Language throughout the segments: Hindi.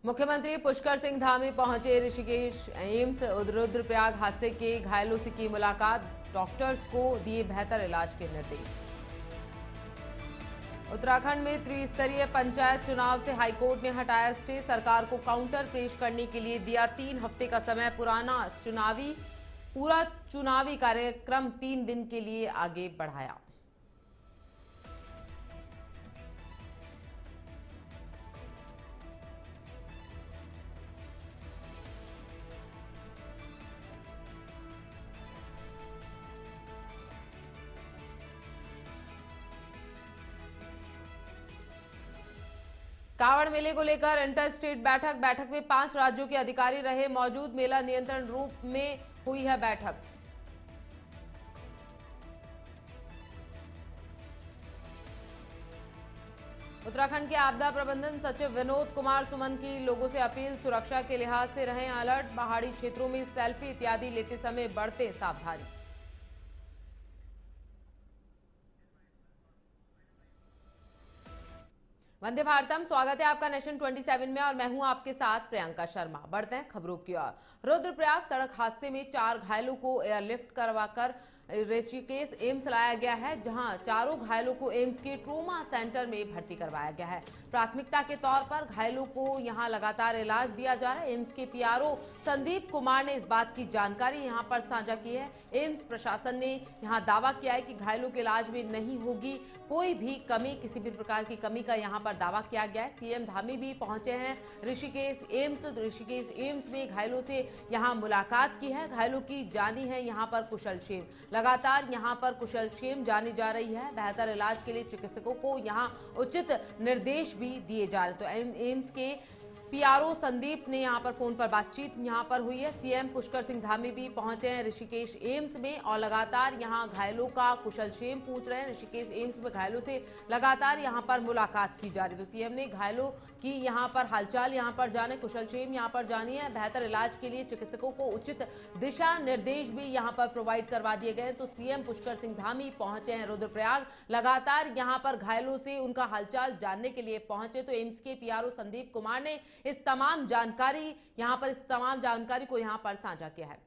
मुख्यमंत्री पुष्कर सिंह धामी पहुंचे ऋषिकेश एम्स। रुद्रप्रयाग हादसे के घायलों से की मुलाकात, डॉक्टर्स को दिए बेहतर इलाज के निर्देश। उत्तराखंड में त्रिस्तरीय पंचायत चुनाव से हाईकोर्ट ने हटाया स्टे, सरकार को काउंटर पेश करने के लिए दिया 3 हफ्ते का समय। पूरा चुनावी कार्यक्रम 3 दिन के लिए आगे बढ़ाया। कांवड़ मेले को लेकर इंटर स्टेट बैठक में 5 राज्यों के अधिकारी रहे मौजूद। मेला नियंत्रण रूप में हुई है बैठक। उत्तराखंड के आपदा प्रबंधन सचिव विनोद कुमार सुमन की लोगों से अपील, सुरक्षा के लिहाज से रहें अलर्ट। पहाड़ी क्षेत्रों में सेल्फी इत्यादि लेते समय बरतें सावधानी। वंदे भारतम, स्वागत है आपका नेशन 27 में और मैं हूं आपके साथ प्रियंका शर्मा। बढ़ते हैं खबरों की ओर। रुद्रप्रयाग सड़क हादसे में 4 घायलों को एयरलिफ्ट करवाकर ऋषिकेश एम्स लाया गया है, जहां चारों घायलों को एम्स के ट्रोमा सेंटर में भर्ती करवाया गया है। प्राथमिकता के तौर पर घायलों को यहां लगातार इलाज दिया जा रहा है। एम्स के पीआरओ संदीप कुमार ने इस बात की जानकारी यहां पर साझा की है। एम्स प्रशासन ने यहां दावा किया है कि घायलों के इलाज में नहीं होगी कोई भी कमी, किसी भी प्रकार की कमी का यहां पर दावा किया गया है। सीएम धामी भी पहुंचे हैं ऋषिकेश एम्स। ऋषिकेश एम्स में घायलों से यहां मुलाकात की है। घायलों की जानी है यहां पर कुशल क्षेम, लगातार यहां पर कुशल क्षेम जानी जा रही है। बेहतर इलाज के लिए चिकित्सकों को यहां उचित निर्देश भी दिए जा रहे हैं। तो एम्स के पीआरओ संदीप ने यहां पर फोन पर बातचीत यहां पर हुई है। सीएम पुष्कर सिंह धामी भी पहुंचे हैं ऋषिकेश एम्स में और लगातार यहां घायलों का कुशल क्षेम पूछ रहे हैं। ऋषिकेश एम्स में घायलों से लगातार यहां पर मुलाकात की जा रही है। तो सीएम ने घायलों की यहां पर हालचाल यहां पर जाने, कुशल क्षेम यहां पर जानी है। बेहतर इलाज के लिए चिकित्सकों को उचित दिशा निर्देश भी यहां पर प्रोवाइड करवा दिए गए। तो सीएम पुष्कर सिंह धामी पहुंचे हैं रुद्रप्रयाग, लगातार यहां पर घायलों से उनका हालचाल जानने के लिए पहुंचे। तो एम्स के पीआरओ संदीप कुमार ने इस तमाम जानकारी को यहां पर साझा किया है।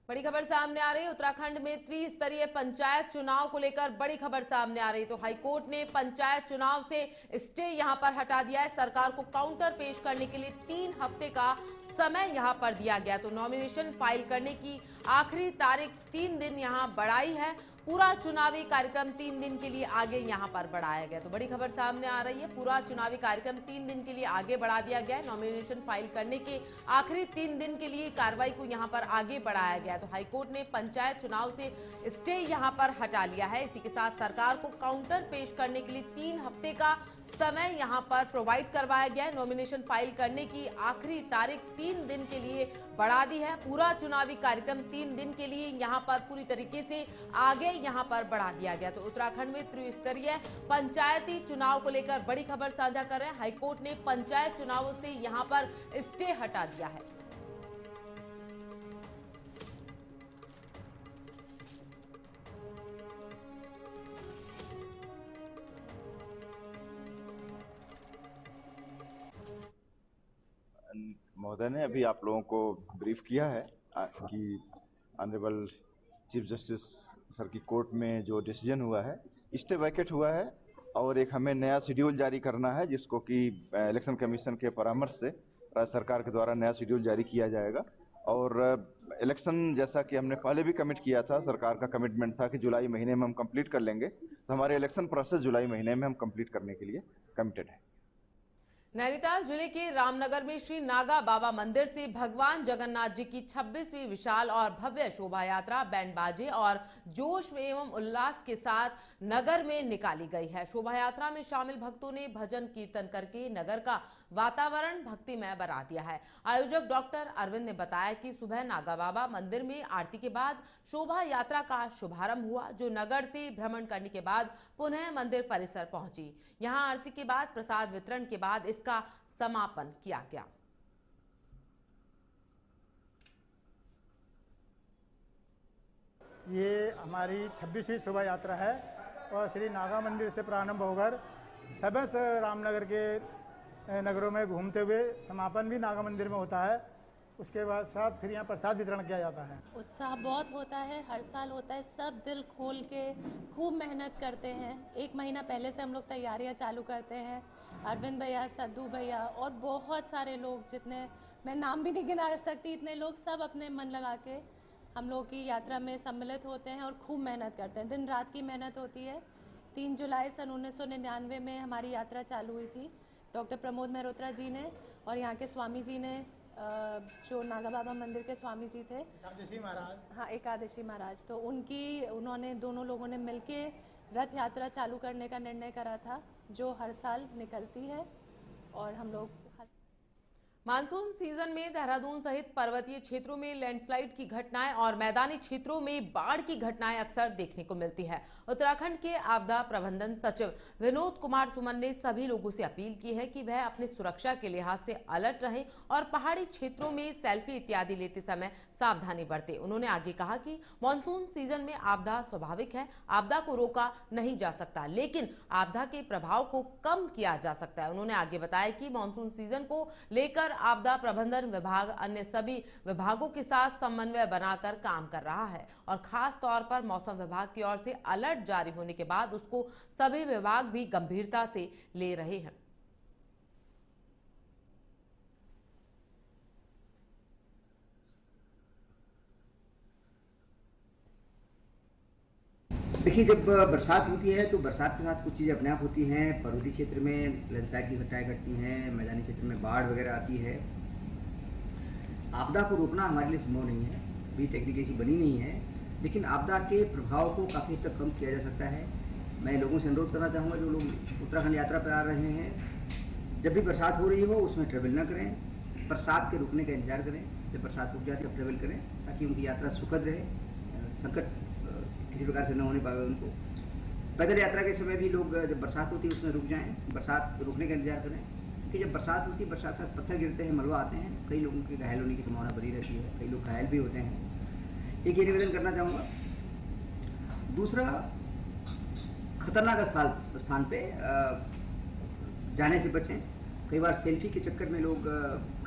बड़ी खबर सामने आ रही है। उत्तराखंड में त्रिस्तरीय पंचायत चुनाव को लेकर बड़ी खबर सामने आ रही है। तो हाईकोर्ट ने पंचायत चुनाव से स्टे यहां पर हटा दिया है। सरकार को काउंटर पेश करने के लिए 3 हफ्ते का समय यहां पर दिया गया। तो नॉमिनेशन फाइल करने की आखिरी तारीख 3 दिन यहां बढ़ाई है। पूरा चुनावी कार्यक्रम 3 दिन के लिए आगे यहां पर बढ़ाया गया। तो बड़ी खबर सामने आ रही है, पूरा चुनावी कार्यक्रम 3 दिन के लिए आगे बढ़ा दिया गया है। नॉमिनेशन फाइल करने के आखिरी 3 दिन के लिए कार्रवाई को यहां पर आगे बढ़ाया गया। तो हाईकोर्ट ने पंचायत चुनाव से स्टे यहां पर हटा लिया है। इसी के साथ सरकार को काउंटर पेश करने के लिए 3 हफ्ते का समय यहां पर प्रोवाइड करवाया गया है। नॉमिनेशन फाइल करने की आखिरी तारीख 3 दिन के लिए बढ़ा दी है। पूरा चुनावी कार्यक्रम 3 दिन के लिए यहां पर पूरी तरीके से आगे यहां पर बढ़ा दिया गया। तो उत्तराखंड में त्रिस्तरीय पंचायती चुनाव को लेकर बड़ी खबर साझा कर रहे हैं। हाईकोर्ट ने पंचायत चुनावों से यहां पर स्टे हटा दिया है। महोदय ने अभी आप लोगों को ब्रीफ किया है कि ऑनरेबल चीफ जस्टिस सर की कोर्ट में जो डिसीजन हुआ है, स्टे वैकेट हुआ है और एक हमें नया शेड्यूल जारी करना है, जिसको कि इलेक्शन कमीशन के परामर्श से राज्य सरकार के द्वारा नया शेड्यूल जारी किया जाएगा। और इलेक्शन जैसा कि हमने पहले भी कमिट किया था, सरकार का कमिटमेंट था कि जुलाई महीने में हम कंप्लीट कर लेंगे। तो हमारे इलेक्शन प्रोसेस जुलाई महीने में हम कंप्लीट करने के लिए कमिटेड है। नैनीताल जिले के रामनगर में श्री नागा बाबा मंदिर से भगवान जगन्नाथ जी की 26वीं विशाल और भव्य शोभा यात्रा बैंड बाजे और जोश एवं उल्लास के साथ नगर में निकाली गई है। शोभा यात्रा में शामिल भक्तों ने भजन कीर्तन करके नगर का वातावरण भक्तिमय बना दिया है। आयोजक डॉक्टर अरविंद ने बताया कि सुबह नागा बाबा मंदिर में आरती के बाद शोभा यात्रा का शुभारंभ हुआ, जो नगर से भ्रमण करने के बाद पुनः मंदिर परिसर पहुंची। यहां आरती के बाद प्रसाद वितरण के बाद इसका समापन किया गया। ये हमारी 26वीं शोभा यात्रा है और श्री नागा मंदिर से प्रारंभ होकर समस्त रामनगर के नगरों में घूमते हुए समापन भी नागा मंदिर में होता है। उसके बाद साथ फिर यहाँ प्रसाद वितरण किया जाता है। उत्साह बहुत होता है, हर साल होता है। सब दिल खोल के खूब मेहनत करते हैं। 1 महीना पहले से हम लोग तैयारियां चालू करते हैं। अरविंद भैया, सद्दू भैया और बहुत सारे लोग, जितने मैं नाम भी नहीं गिना सकती, इतने लोग सब अपने मन लगा के हम लोग की यात्रा में सम्मिलित होते हैं और खूब मेहनत करते हैं। दिन रात की मेहनत होती है। 3 जुलाई सन 1999 में हमारी यात्रा चालू हुई थी। डॉक्टर प्रमोद मेहरोत्रा जी ने और यहाँ के स्वामी जी ने, जो नागा बाबा मंदिर के स्वामी जी थे, एकादशी महाराज, हाँ एकादशी महाराज, तो उन्होंने दोनों लोगों ने मिलके रथ यात्रा चालू करने का निर्णय करा था, जो हर साल निकलती है। और हम लोग मानसून सीजन में देहरादून सहित पर्वतीय क्षेत्रों में लैंडस्लाइड की घटनाएं और मैदानी क्षेत्रों में बाढ़ की घटनाएं अक्सर देखने को मिलती है। उत्तराखंड के आपदा प्रबंधन सचिव विनोद कुमार सुमन ने सभी लोगों से अपील की है कि वह अपनी सुरक्षा के लिहाज से अलर्ट रहें और पहाड़ी क्षेत्रों में सेल्फी इत्यादि लेते समय सावधानी बरतें। उन्होंने आगे कहा कि मानसून सीजन में आपदा स्वाभाविक है, आपदा को रोका नहीं जा सकता, लेकिन आपदा के प्रभाव को कम किया जा सकता है। उन्होंने आगे बताया कि मानसून सीजन को लेकर आपदा प्रबंधन विभाग अन्य सभी विभागों के साथ समन्वय बनाकर काम कर रहा है और खास तौर पर मौसम विभाग की ओर से अलर्ट जारी होने के बाद उसको सभी विभाग भी गंभीरता से ले रहे हैं। देखिए, जब बरसात होती है तो बरसात के साथ कुछ चीज़ें अपने आप होती हैं। पर्वतीय क्षेत्र में लैंडस्लाइड की घटनाएं घटती हैं, मैदानी क्षेत्र में बाढ़ वगैरह आती है। आपदा को रोकना हमारे लिए संभव नहीं है, अभी टेक्निक ऐसी बनी नहीं है, लेकिन आपदा के प्रभाव को काफ़ी हद तक कम किया जा सकता है। मैं लोगों से अनुरोध करना चाहूँगा, जो लोग उत्तराखंड यात्रा पर आ रहे हैं, जब भी बरसात हो रही हो उसमें ट्रेवल न करें, बरसात के रुकने का इंतजार करें। जब बरसात रुक जाती है तब ट्रेवल करें, ताकि उनकी यात्रा सुखद रहे, संकट किसी प्रकार से न होने पाए उनको। पैदल यात्रा के समय भी लोग जब बरसात होती है उसमें रुक जाएं, बरसात रुकने का इंतजार करें, क्योंकि जब बरसात होती है, बरसात साथ पत्थर गिरते हैं, मलबा आते हैं, कई लोगों के घायल होने की संभावना बनी रहती है, कई लोग घायल भी होते हैं। एक ये निवेदन करना चाहूँगा। दूसरा, खतरनाक स्थान पे जाने से बचें। कई बार सेल्फी के चक्कर में लोग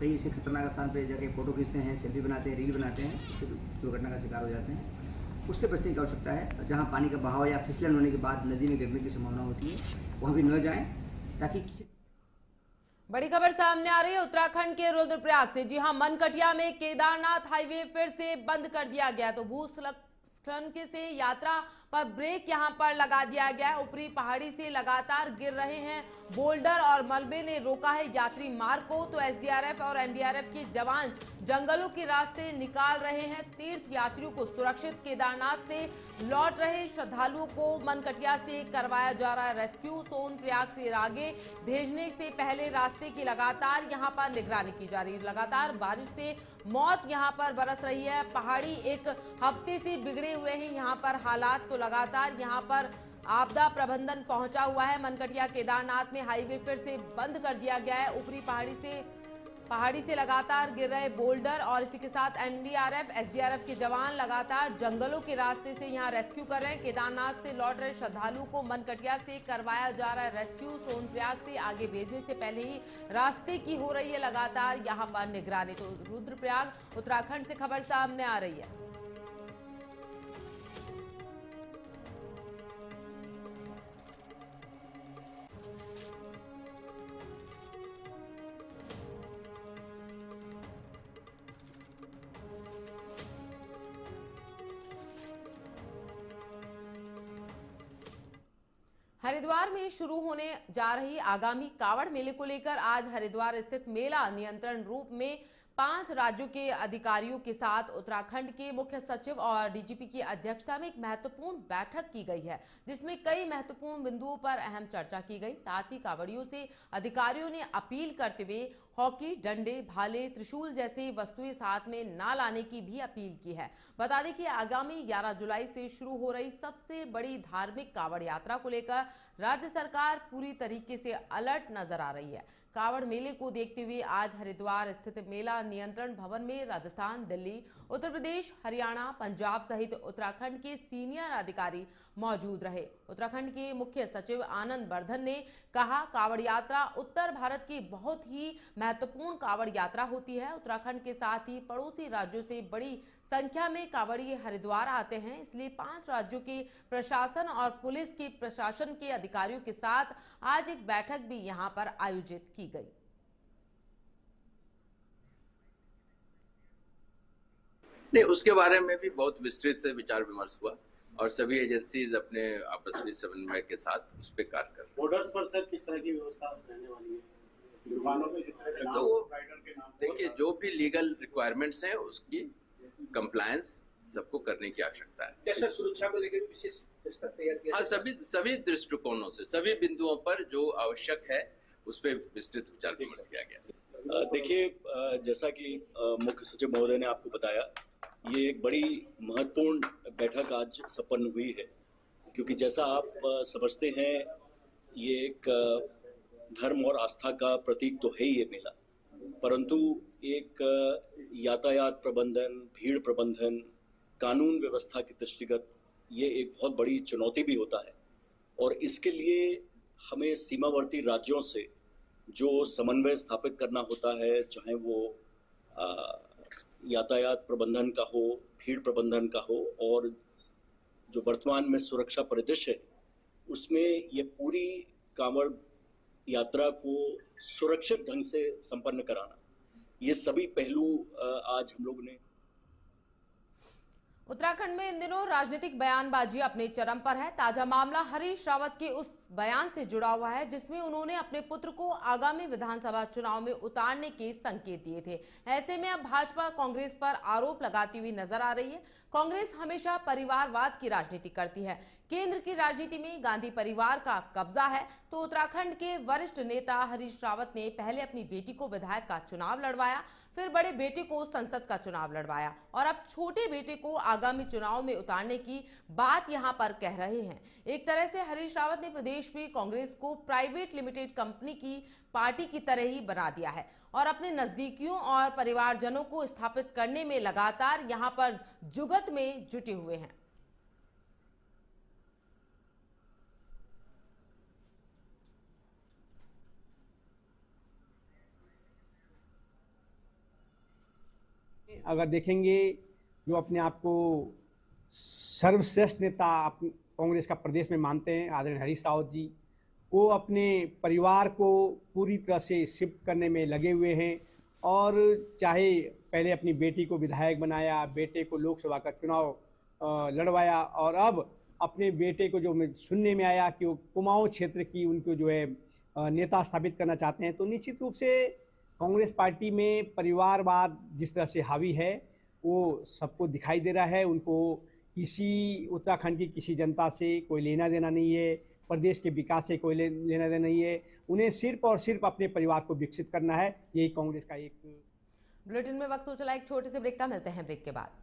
कई ऐसे खतरनाक स्थान पे जाके फ़ोटो खींचते हैं, सेल्फी बनाते हैं, रील बनाते हैं, इससे दुर्घटना का शिकार हो जाते हैं। उससे बचने की आवश्यकता है। जहाँ पानी का बहाव या फिसलन होने के बाद नदी में गिरने की संभावना होती है, वहाँ भी न जाएं, ताकि किसी। बड़ी खबर सामने आ रही है उत्तराखंड के रुद्रप्रयाग से। जी हां, मनकटिया में केदारनाथ हाईवे फिर से बंद कर दिया गया, तो भूस्खलन से यात्रा पर ब्रेक यहां पर लगा दिया गया है। ऊपरी पहाड़ी से लगातार गिर रहे हैं बोल्डर और मलबे ने रोका है यात्री मार्ग को, तो एसडीआरएफ और एनडीआरएफ के जवान जंगलों के रास्ते निकाल रहे हैं। तीर्थ यात्रियों को सुरक्षित केदारनाथ से लौट रहे श्रद्धालुओं को मनकटिया से करवाया जा रहा है रेस्क्यू। सोनप्रयाग से आगे भेजने से पहले रास्ते की लगातार यहां पर निगरानी की जा रही है। लगातार बारिश से मौत यहां पर बरस रही है। पहाड़ी एक हफ्ते से बिगड़े हुए हैं यहां पर हालात, तो लगातार यहां पर आपदा प्रबंधन पहुंचा हुआ है। मनकटिया केदारनाथ में हाईवे फिर से बंद कर दिया गया है। ऊपरी पहाड़ी से लगातार गिर रहे बोल्डर और इसी के साथ एनडीआरएफ एसडीआरएफ के जवान लगातार जंगलों के रास्ते से यहां रेस्क्यू कर रहे हैं। केदारनाथ से लौट रहे श्रद्धालुओं को मनकटिया से करवाया जा रहा है रेस्क्यू। सोनप्रयाग से आगे भेजने से पहले ही रास्ते की हो रही है लगातार यहां पर निगरानी। तो रुद्रप्रयाग उत्तराखंड से खबर सामने आ रही है। हरिद्वार में शुरू होने जा रही आगामी कावड़ मेले को लेकर आज हरिद्वार स्थित मेला नियंत्रण रूप में 5 राज्यों के अधिकारियों के साथ उत्तराखंड के मुख्य सचिव और डीजीपी की अध्यक्षता में एक महत्वपूर्ण बैठक की गई है, जिसमें कई महत्वपूर्ण बिंदुओं पर अहम चर्चा की गई। साथ ही कांवड़ियों से अधिकारियों ने अपील करते हुए हॉकी, डंडे, भाले, त्रिशूल जैसी वस्तुएं साथ में ना लाने की भी अपील की है। बता दें कि आगामी 11 जुलाई से शुरू हो रही सबसे बड़ी धार्मिक कावड़ यात्रा को लेकर राज्य सरकार पूरी तरीके से अलर्ट नजर आ रही है। कावड़ मेले को देखते हुए आज हरिद्वार स्थित मेला नियंत्रण भवन में राजस्थान, दिल्ली, उत्तर प्रदेश, हरियाणा, पंजाब सहित उत्तराखंड के सीनियर अधिकारी मौजूद रहे। उत्तराखंड के मुख्य सचिव आनंद वर्धन ने कहा, कावड़ यात्रा उत्तर भारत की बहुत ही महत्वपूर्ण कावड़ यात्रा होती है। उत्तराखंड के साथ ही पड़ोसी राज्यों से बड़ी संख्या में कावड़िए हरिद्वार आते हैं, इसलिए 5 राज्यों के प्रशासन और पुलिस के प्रशासन के अधिकारियों के साथ आज एक बैठक भी यहां पर आयोजित की गई। नहीं, उसके बारे में भी बहुत विस्तृत से विचार विमर्श हुआ और सभी एजेंसीज अपने आपस में समन्वय के साथ उस पर कार्य कर रही हैं। बॉर्डर्स पर सर किस तरह की व्यवस्था रहने वाली है? दुकानों में किस तरह के नाम, तो राइडर के नाम? देखिए, जो भी लीगल रिक्वायरमेंट्स हैं उसकी कंप्लायंस सबको करने की आवश्यकता है। जैसे सुरक्षा को लेकर विशेष सिस्टम तैयार किया हाँ, सभी दृष्टिकोणों से सभी बिंदुओं पर जो आवश्यक है उस पर विस्तृत विचार विमर्श किया गया। देखिए, जैसा कि मुख्य सचिव महोदय ने आपको बताया, ये एक बड़ी महत्वपूर्ण बैठक आज संपन्न हुई है, क्योंकि जैसा आप समझते हैं, ये एक धर्म और आस्था का प्रतीक तो है ही ये मेला, परंतु एक यातायात प्रबंधन, भीड़ प्रबंधन, कानून व्यवस्था की दृष्टिगत ये एक बहुत बड़ी चुनौती भी होता है और इसके लिए हमें सीमावर्ती राज्यों से जो समन्वय स्थापित करना होता है, चाहे वो यातायात प्रबंधन का हो, भीड़ प्रबंधन का हो, और जो वर्तमान में सुरक्षा परिदृश्य है उसमें ये पूरी कांवड़ यात्रा को सुरक्षित ढंग से संपन्न कराना, ये सभी पहलू आज हम लोग ने। उत्तराखंड में इन दिनों राजनीतिक बयानबाजी अपने चरम पर है। ताजा मामला हरीश रावत के उस बयान से जुड़ा हुआ है जिसमें उन्होंने अपने पुत्र को आगामी विधानसभा चुनाव में उतारने के संकेत दिए थे। ऐसे में अब भाजपा कांग्रेस पर आरोप लगाती हुई नजर आ रही है। कांग्रेस हमेशा परिवारवाद की राजनीति करती है। केंद्र की राजनीति में गांधी परिवार का कब्जा है, तो उत्तराखंड के वरिष्ठ नेता हरीश रावत ने पहले अपनी बेटी को विधायक का चुनाव लड़वाया, फिर बड़े बेटे को संसद का चुनाव लड़वाया और अब छोटे बेटे को आगामी चुनाव में उतारने की बात यहां पर कह रहे हैं। एक तरह से हरीश रावत ने प्रदेश में कांग्रेस को प्राइवेट लिमिटेड कंपनी की पार्टी की तरह ही बना दिया है और अपने नजदीकियों और परिवारजनों को स्थापित करने में लगातार यहां पर जुगत में जुटे हुए हैं। अगर देखेंगे, जो अपने आप को सर्वश्रेष्ठ नेता कांग्रेस का प्रदेश में मानते हैं आदरणीय हरीश रावत जी, वो अपने परिवार को पूरी तरह से शिफ्ट करने में लगे हुए हैं और चाहे पहले अपनी बेटी को विधायक बनाया, बेटे को लोकसभा का चुनाव लड़वाया और अब अपने बेटे को जो सुनने में आया कि वो कुमाऊं क्षेत्र की उनको जो है नेता स्थापित करना चाहते हैं, तो निश्चित रूप से कांग्रेस पार्टी में परिवारवाद जिस तरह से हावी है वो सबको दिखाई दे रहा है। उनको किसी उत्तराखंड की किसी जनता से कोई लेना देना नहीं है, प्रदेश के विकास से कोई लेना देना नहीं है। उन्हें सिर्फ और सिर्फ अपने परिवार को विकसित करना है, यही कांग्रेस का एक। बुलेटिन में वक्त हो चला एक छोटे से ब्रेक का, मिलते हैं ब्रेक के बाद।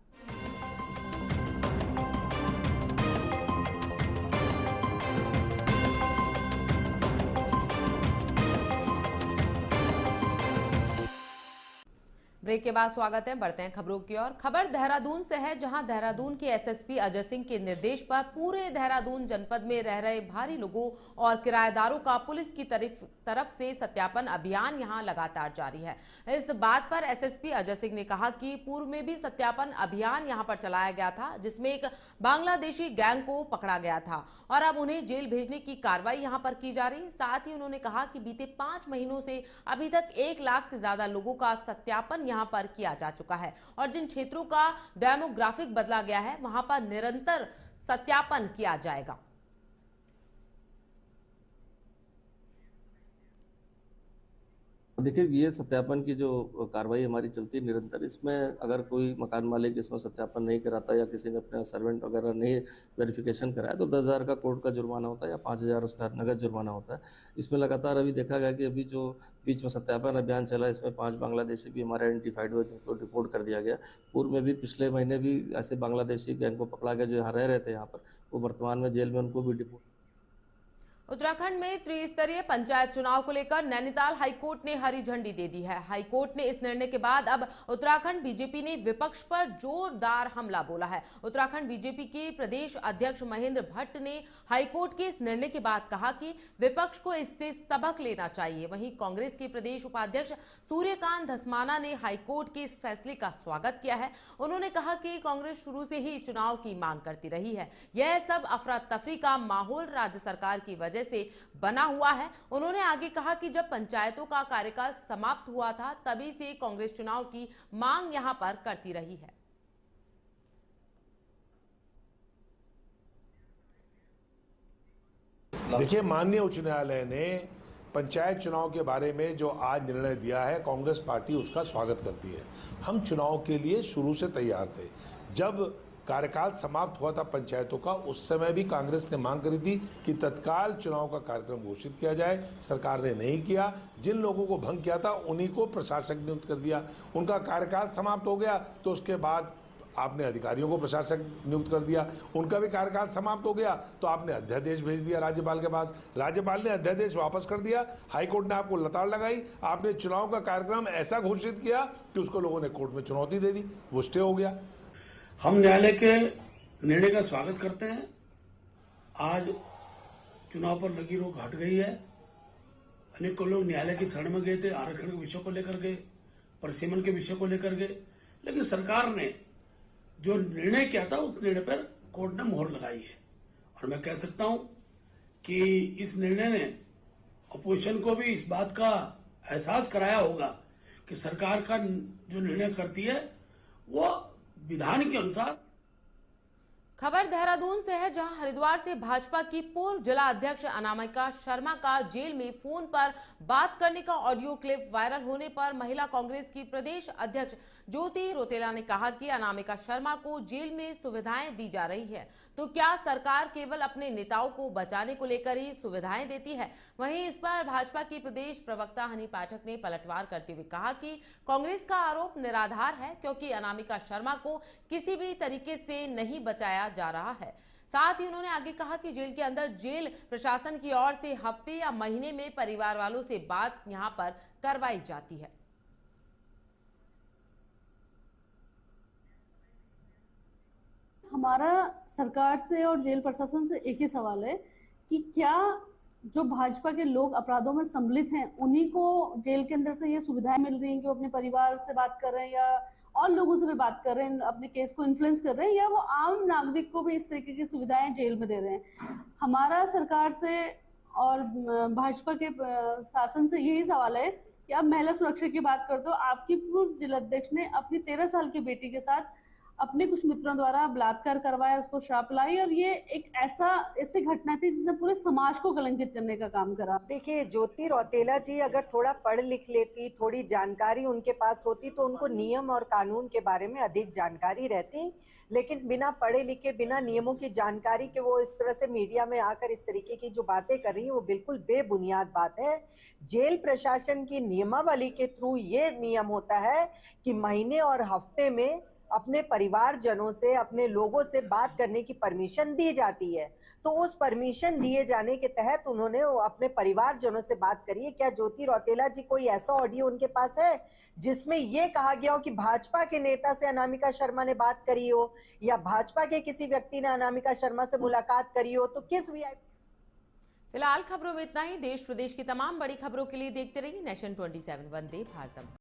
ब्रेक के बाद स्वागत है। बढ़ते हैं खबरों की ओर। खबर देहरादून से है, जहां देहरादून के एसएसपी अजय सिंह के निर्देश पर पूरे देहरादून जनपद में रह रहे भारी लोगों और किराएदारों का पुलिस की तरफ से सत्यापन अभियान यहां लगातार जारी है। इस बात पर एसएसपी अजय सिंह ने कहा कि पूर्व में भी सत्यापन अभियान यहां पर चलाया गया था, जिसमें एक बांग्लादेशी गैंग को पकड़ा गया था और अब उन्हें जेल भेजने की कार्रवाई यहां पर की जा रही। साथ ही उन्होंने कहा कि बीते 5 महीनों से अभी तक 1 लाख से ज्यादा लोगों का सत्यापन यहां पर किया जा चुका है और जिन क्षेत्रों का डेमोग्राफिक बदला गया है वहां पर निरंतर सत्यापन किया जाएगा। देखिए, ये सत्यापन की जो कार्रवाई हमारी चलती है निरंतर, इसमें अगर कोई मकान मालिक इसमें सत्यापन नहीं कराता या किसी ने अपना सर्वेंट वगैरह नहीं वेरिफिकेशन कराया तो 10,000 का कोर्ट का जुर्माना होता है या 5,000 उसका नगद जुर्माना होता है। इसमें लगातार अभी देखा गया कि अभी जो बीच में सत्यापन अभियान चला, इसमें 5 बांग्लादेशी भी हमारे आइडेंटिफाइड हुए जिनको डिपोर्ट कर दिया गया। पूर्व में भी पिछले महीने भी ऐसे बांग्लादेशी गैंग को पकड़ा गया जो यहाँ रह रहे थे यहाँ पर, वो वर्तमान में जेल में, उनको भी डिपोर्ट। उत्तराखंड में त्रिस्तरीय पंचायत चुनाव को लेकर नैनीताल हाईकोर्ट ने हरी झंडी दे दी है। हाईकोर्ट ने इस निर्णय के बाद अब उत्तराखंड बीजेपी ने विपक्ष पर जोरदार हमला बोला है। उत्तराखंड बीजेपी के प्रदेश अध्यक्ष महेंद्र भट्ट ने हाईकोर्ट के इस निर्णय के बाद कहा कि विपक्ष को इससे सबक लेना चाहिए। वहीं कांग्रेस के प्रदेश उपाध्यक्ष सूर्यकांत धस्माना ने हाईकोर्ट के इस फैसले का स्वागत किया है। उन्होंने कहा कि कांग्रेस शुरू से ही चुनाव की मांग करती रही है। यह सब अफरा तफरी का माहौल राज्य सरकार की वजह से बना हुआ है। उन्होंने आगे कहा कि जब पंचायतों का कार्यकाल समाप्त हुआ था तभी से कांग्रेस चुनाव की मांग यहां पर करती रही है। देखिए, माननीय उच्च न्यायालय ने पंचायत चुनाव के बारे में जो आज निर्णय दिया है, कांग्रेस पार्टी उसका स्वागत करती है। हम चुनाव के लिए शुरू से तैयार थे। जब कार्यकाल समाप्त हुआ था पंचायतों का, उस समय भी कांग्रेस ने मांग करी थी कि तत्काल चुनाव का कार्यक्रम घोषित किया जाए। सरकार ने नहीं किया। जिन लोगों को भंग किया था उन्हीं को प्रशासक नियुक्त कर दिया। उनका कार्यकाल समाप्त हो गया तो उसके बाद आपने अधिकारियों को प्रशासक नियुक्त कर दिया। उनका भी कार्यकाल समाप्त हो गया तो आपने अध्यादेश भेज दिया राज्यपाल के पास। राज्यपाल ने अध्यादेश वापस कर दिया। हाईकोर्ट ने आपको लताड़ लगाई। आपने चुनाव का कार्यक्रम ऐसा घोषित किया कि उसको लोगों ने कोर्ट में चुनौती दे दी, वो स्टे हो गया। हम न्यायालय के निर्णय का स्वागत करते हैं। आज चुनाव पर लगी रोक हट गई है। अनेकों लोग न्यायालय की शरण में गए थे, आरक्षण के विषय को लेकर गए, परिसीमन के विषय को लेकर गए, लेकिन सरकार ने जो निर्णय किया था उस निर्णय पर कोर्ट ने मोहर लगाई है। और मैं कह सकता हूं कि इस निर्णय ने अपोजिशन को भी इस बात का एहसास कराया होगा कि सरकार का जो निर्णय करती है वो विधान के अनुसार। खबर देहरादून से है, जहां हरिद्वार से भाजपा की पूर्व जिला अध्यक्ष अनामिका शर्मा का जेल में फोन पर बात करने का ऑडियो क्लिप वायरल होने पर महिला कांग्रेस की प्रदेश अध्यक्ष ज्योति रौतेला ने कहा कि अनामिका शर्मा को जेल में सुविधाएं दी जा रही है, तो क्या सरकार केवल अपने नेताओं को बचाने को लेकर ही सुविधाएं देती है? वहीं इस पर भाजपा की प्रदेश प्रवक्ता हनी पाठक ने पलटवार करते हुए कहा कि कांग्रेस का आरोप निराधार है, क्योंकि अनामिका शर्मा को किसी भी तरीके से नहीं बचाया जा रहा है। साथ ही उन्होंने आगे कहा कि जेल के अंदर जेल प्रशासन की ओर से हफ्ते या महीने में परिवार वालों से बात यहां पर करवाई जाती है। हमारा सरकार से और जेल प्रशासन से एक ही सवाल है कि क्या जो भाजपा के लोग अपराधों में सम्मिलित हैं उन्हीं को जेल के अंदर से ये सुविधाएं मिल रही हैं कि वो अपने परिवार से बात कर रहे हैं या और लोगों से भी बात कर रहे हैं, अपने केस को इन्फ्लुएंस कर रहे हैं, या वो आम नागरिक को भी इस तरीके की सुविधाएं जेल में दे रहे हैं? हमारा सरकार से और भाजपा के शासन से यही सवाल है कि आप महिला सुरक्षा की बात करते हो। आपकी पूर्व जिलाध्यक्ष ने अपनी 13 साल की बेटी के साथ अपने कुछ मित्रों द्वारा बलात्कार करवाया, उसको श्राप लाई, और ये एक ऐसी घटना थी जिसने पूरे समाज को कलंकित करने का काम करा। देखिए, ज्योति रौतेला जी अगर थोड़ा पढ़ लिख लेती, थोड़ी जानकारी उनके पास होती तो उनको नियम और कानून के बारे में अधिक जानकारी रहती, लेकिन बिना पढ़े लिखे, बिना नियमों की जानकारी के वो इस तरह से मीडिया में आकर इस तरीके की जो बातें कर रही है वो बिल्कुल बेबुनियाद बात है। जेल प्रशासन की नियमावली के थ्रू ये नियम होता है कि महीने और हफ्ते में अपने परिवारजनों से, अपने लोगों से बात करने की परमिशन दी जाती है। तो उस परमिशन दिए जाने के तहत उन्होंने अपने परिवारजनों से बात करी है। क्या ज्योति रौतेला जी कोई ऐसा ऑडियो उनके पास है जिसमें ये कहा गया हो कि भाजपा के नेता से अनामिका शर्मा ने बात करी हो या भाजपा के किसी व्यक्ति ने अनामिका शर्मा से मुलाकात करी हो? तो किस फिलहाल खबरों में इतना ही। देश प्रदेश की तमाम बड़ी खबरों के लिए देखते रहिए नेशन 27। वंदे भारतम।